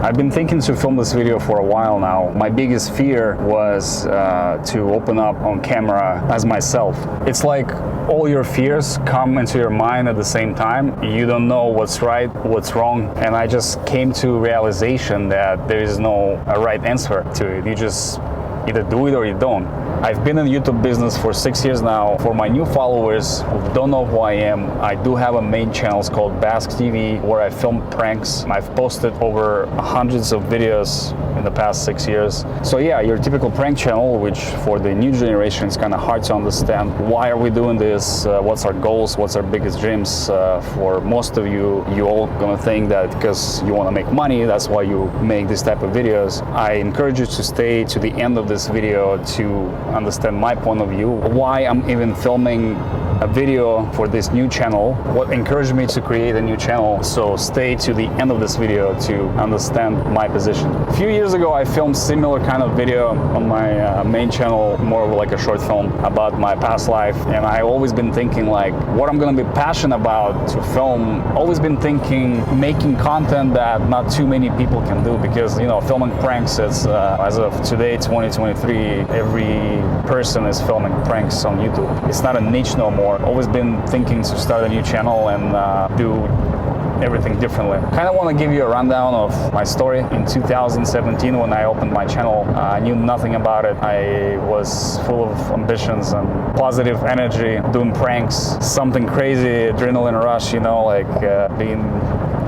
I've been thinking to film this video for a while now. My biggest fear was to open up on camera as myself. It's like all your fears come into your mind at the same time. You don't know what's right, what's wrong, and I just came to realization that there is no right answer to it. You just either do it or you don't. I've been in the YouTube business for 6 years now. For my new followers who don't know who I am, I do have a main channel. It's called Bask TV, where I film pranks. I've posted over hundreds of videos in the past 6 years. So yeah, your typical prank channel, which for the new generation is kind of hard to understand. Why are we doing this? What's our goals? What's our biggest dreams? For most of you, you all gonna think that because you wanna make money, that's why you make this type of videos. I encourage you to stay to the end of this video to understand my point of view, why I'm even filming a video for this new channel, what encouraged me to create a new channel. So stay to the end of this video to understand my position. A few years ago, I filmed similar kind of video on my main channel, more of like a short film about my past life. And I always been thinking like what I'm gonna be passionate about to film. Always been thinking making content that not too many people can do, because you know, filming pranks is as of today, 2023, every person is filming pranks on YouTube. It's not a niche no more. Always been thinking to start a new channel and do everything differently. Kind of want to give you a rundown of my story. In 2017, when I opened my channel, I knew nothing about it. I was full of ambitions and positive energy, doing pranks, something crazy, adrenaline rush, you know, like being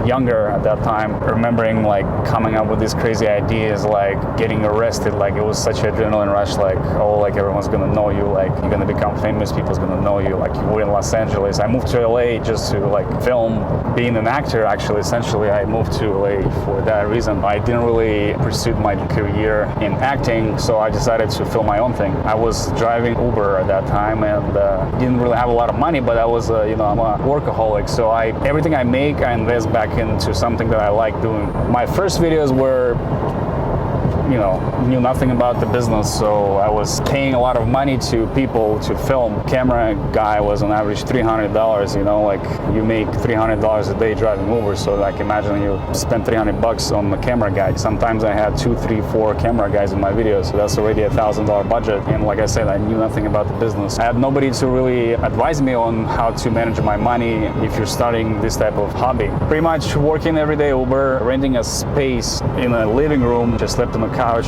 younger at that time, remembering like coming up with these crazy ideas, like getting arrested, like it was such an adrenaline rush, like oh, like everyone's gonna know you, like you're gonna become famous, people's gonna know you, like you were in Los Angeles. I moved to LA just to like film being an actor. Actually, essentially I moved to LA for that reason. I didn't really pursue my career in acting, so I decided to film my own thing. I was driving Uber at that time and didn't really have a lot of money, but I was you know, I'm a workaholic, so everything I make I invest back into something that I like doing. My first videos were, you know, knew nothing about the business, so I was paying a lot of money to people to film. Camera guy was on average $300, you know, like you make $300 a day driving Uber, so like imagine you spend $300 on the camera guy. Sometimes I had 2, 3, 4 camera guys in my videos, so that's already $1,000 budget. And like I said, I knew nothing about the business. I had nobody to really advise me on how to manage my money if you're starting this type of hobby. Pretty much working every day Uber, renting a space in a living room, just slept on the couch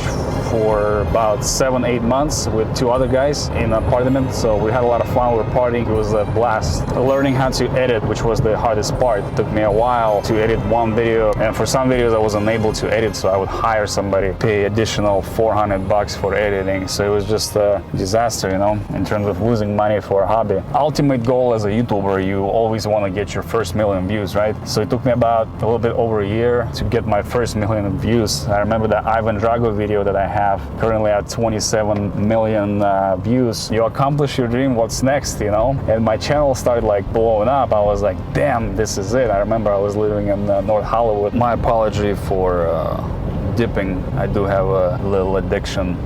for about 7-8 months with 2 other guys in an apartment. So we had a lot of fun. We were partying. It was a blast. Learning how to edit, which was the hardest part. It took me a while to edit one video, and for some videos I was unable to edit, so I would hire somebody, pay additional $400 for editing. So it was just a disaster, you know, in terms of losing money for a hobby. Ultimate goal as a YouTuber, you always want to get your first million views, right? So it took me about a little bit over a year to get my first million views. I remember the Ivan Drago video that I have currently at 27 million views. You accomplish your dream, what's next, you know? And my channel started like blowing up. I was like, damn, this is it. I remember I was living in North Hollywood. My apology for dipping. I do have a little addiction.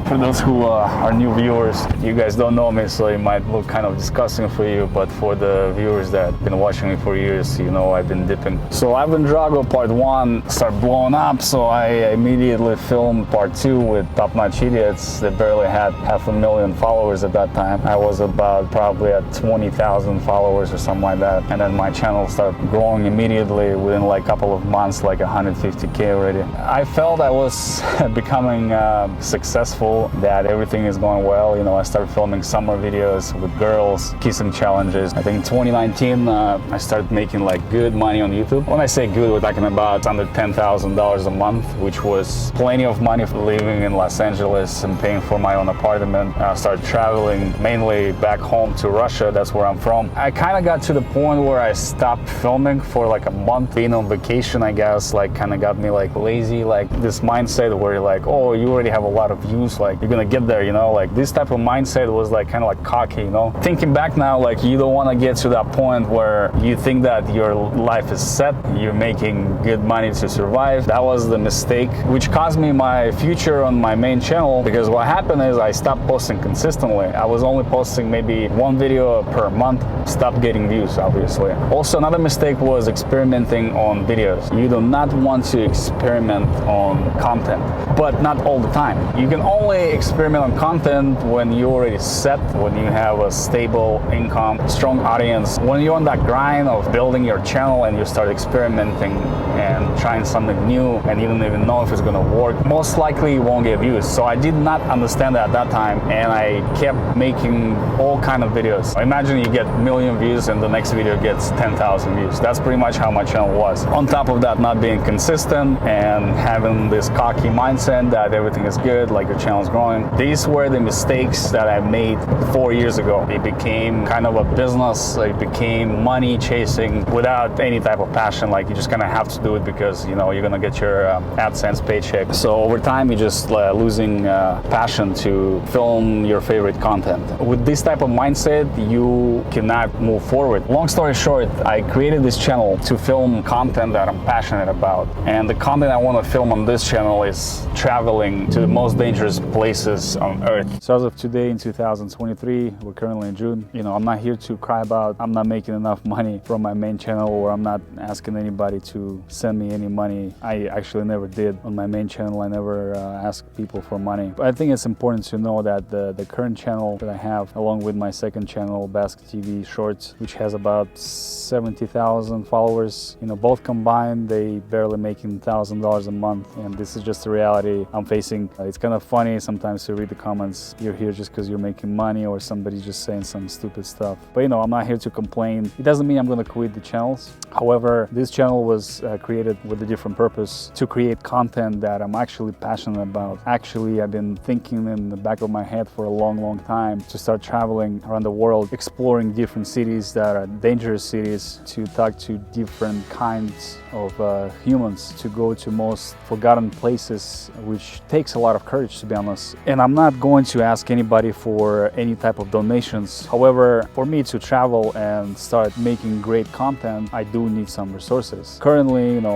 For those who are new viewers, you guys don't know me, so it might look kind of disgusting for you, but for the viewers that have been watching me for years, you know I've been dipping. So Ivan Drago Part 1 started blowing up, so I immediately filmed Part 2 with Top Notch Idiots. They barely had 500,000 followers at that time. I was about probably at 20,000 followers or something like that. And then my channel started growing immediately within like a couple of months, like 150K already. I felt I was becoming successful, that everything is going well. You know, I started filming summer videos with girls, kissing challenges. I think in 2019, I started making like good money on YouTube. When I say good, we're talking about under $10,000 a month, which was plenty of money for living in Los Angeles and paying for my own apartment. I started traveling mainly back home to Russia. That's where I'm from. I kind of got to the point where I stopped filming for like a month. Being on vacation, I guess, like kind of got me like lazy, like this mindset where you're like, oh, you already have a lot of views, like you're gonna get there, you know, like this type of mindset was like kind of like cocky, you know. Thinking back now, like you don't want to get to that point where you think that your life is set, you're making good money to survive. That was the mistake, which cost me my future on my main channel, because what happened is I stopped posting consistently. I was only posting maybe one video per month, stopped getting views, obviously. Also, another mistake was experimenting on videos. You do not want to experiment on content, but not all the time. You can only experiment on content when you're already set, when you have a stable income, strong audience, when you're on that grind of building your channel and you start experimenting and trying something new and you don't even know if it's gonna work. Most likely you won't get views. So I did not understand that at that time, and I kept making all kind of videos. Imagine you get 1 million views and the next video gets 10,000 views. That's pretty much how my channel was. On top of that, not being consistent and having this cocky mindset that everything is good, like your channel is growing. These were the mistakes that I made 4 years ago. It became kind of a business. It became money chasing without any type of passion. Like you just kind of have to do it because you know you're gonna get your AdSense paycheck. So over time, you're just losing passion to film your favorite content. With this type of mindset, you cannot move forward. Long story short, I created this channel to film content that I'm passionate about, and the content I want to film on this channel is traveling to the most dangerous places on earth. So as of today in 2023, we're currently in June. You know, I'm not here to cry about I'm not making enough money from my main channel, or I'm not asking anybody to send me any money. I actually never did on my main channel. I never asked people for money. But I think it's important to know that the current channel that I have, along with my second channel, Bask TV Shorts, which has about 70,000 followers, you know, both combined, they barely making $1,000 a month. And this is just the reality I'm facing. It's kind of funny sometimes to read the comments. You're here just because you're making money, or somebody's just saying some stupid stuff. But you know, I'm not here to complain. It doesn't mean I'm going to quit the channels. However, this channel was created with a different purpose, to create content that I'm actually passionate about. Actually, I've been thinking in the back of my head for a long time to start traveling around the world, exploring different cities that are dangerous cities, to talk to different kinds of humans, to go to most forgotten places, which takes a lot of courage, to be honest. And I'm not going to ask anybody for any type of donations. However, for me to travel and start making great content, I do need some resources. Currently, you know,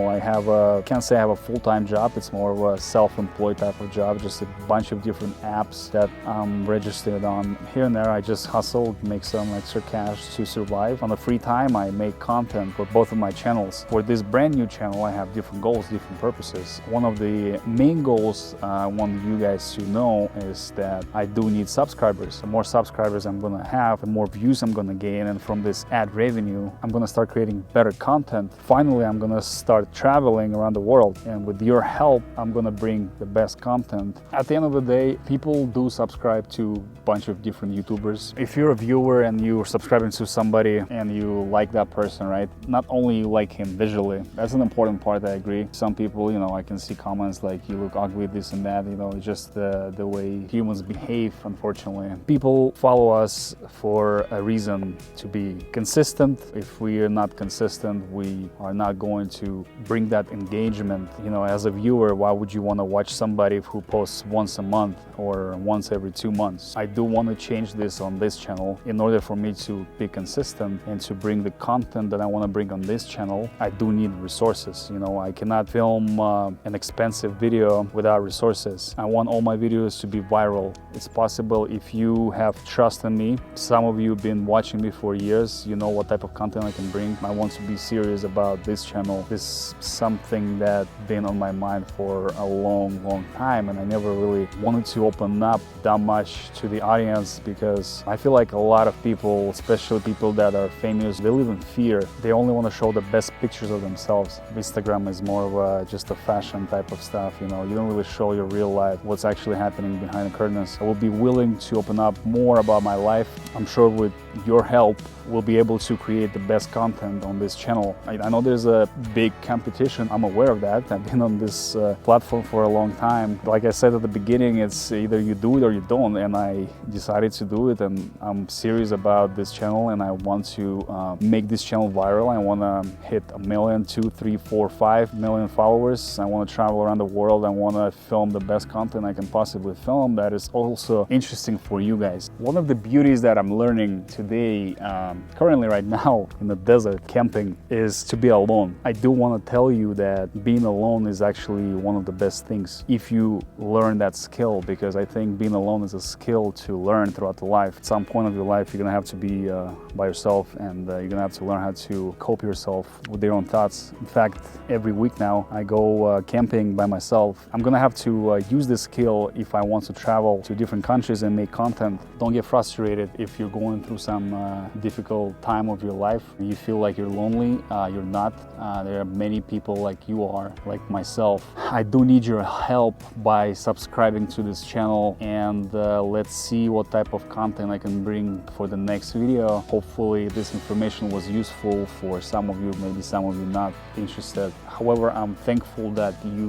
can't say I have a full-time job. It's more of a self-employed type of job, just a bunch of different apps that I'm registered on. Here and there, I just hustle, make some extra cash to survive. On the free time, I make content for both of my channels. For this brand new channel, I have different goals, different purposes. One of the main goals I want you guys to know is that I do need subscribers. The more subscribers I'm gonna have, the more views I'm gonna gain, and from this ad revenue, I'm gonna start creating better content. Finally, I'm gonna start traveling around the world, and with your help, I'm gonna bring the best content. At the end of the day, people do subscribe to a bunch of different YouTubers. If you're a viewer and you're subscribing to somebody and you like that person, right? Not only you like him visually, that's an important part, I agree. Some people, you know, I can see comments like, you look ugly, this and that, you know, it's just the way humans behave, unfortunately. People follow us for a reason, to be consistent. If we are not consistent, we are not going to bring that engagement. You know, as a viewer, why would you want to watch somebody who posts once a month or once every 2 months? I do want to change this on this channel. In order for me to be consistent and to bring the content that I want to bring on this channel, I do need resources. You know, I cannot film an expensive video without resources. I want all my videos to be viral. It's possible if you have trust in me. Some of you have been watching me for years. You know what type of content I can bring. I want to be serious about this channel. This is something that's been on my mind for a long time, and I never really wanted to open up that much to the audience, because I feel like a lot of people, especially people that are famous, they live in fear. They only want to show the best pictures of themselves. Instagram is more of just a fashion type of stuff, you know. You don't really show your real life, what's actually happening behind the curtains. I will be willing to open up more about my life. I'm sure with your help, we'll be able to create the best content on this channel. I know there's a big competition. I'm aware of that. I've been on this platform for a long time. Like I said at the beginning, it's either you do it or you don't, and I decided to do it, and I'm serious about this channel, and I want to make this channel viral. I want to hit 1 million, 2, 3, 4, 5 million followers. I want to travel around the world. I want to film the best content I can possibly film that is also interesting for you guys. One of the beauties that I'm learning today, currently right now in the desert camping, is to be alone. I do want to tell you that being alone is actually one of the best things if you learn that skill, because I think being alone is a skill to learn throughout the life. At some point of your life, you're gonna have to be by yourself, and you're gonna have to learn how to cope yourself with your own thoughts. In fact, every week now I go camping by myself. I'm gonna have to use this skill if I want to travel to different countries and make content. Don't get frustrated if you're going through some difficult time of your life. You feel like you're lonely. You're not. There are many people like you are, like myself. I do need your help by subscribing to this channel, and let's see what type of content I can bring for the next video. Hopefully this information was useful for some of you, maybe some of you not interested. However, I'm thankful that you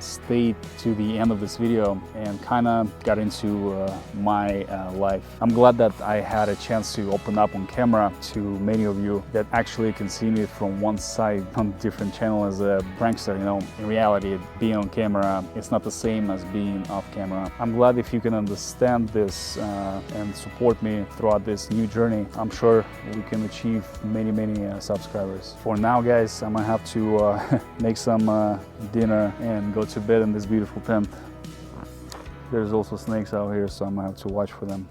stayed to the end of this video and kind of got into my life. I'm glad that I had a chance to open up on camera to many of you that actually can see me from one side on different channel as a prankster. You know, in reality, being on camera, it's not the same as being off camera. I'm glad if you can understand this and support me throughout this new journey. I'm sure we can achieve many subscribers. For now, guys, I'm gonna have to make some dinner and go to bed in this beautiful tent. There's also snakes out here, so I'm gonna have to watch for them.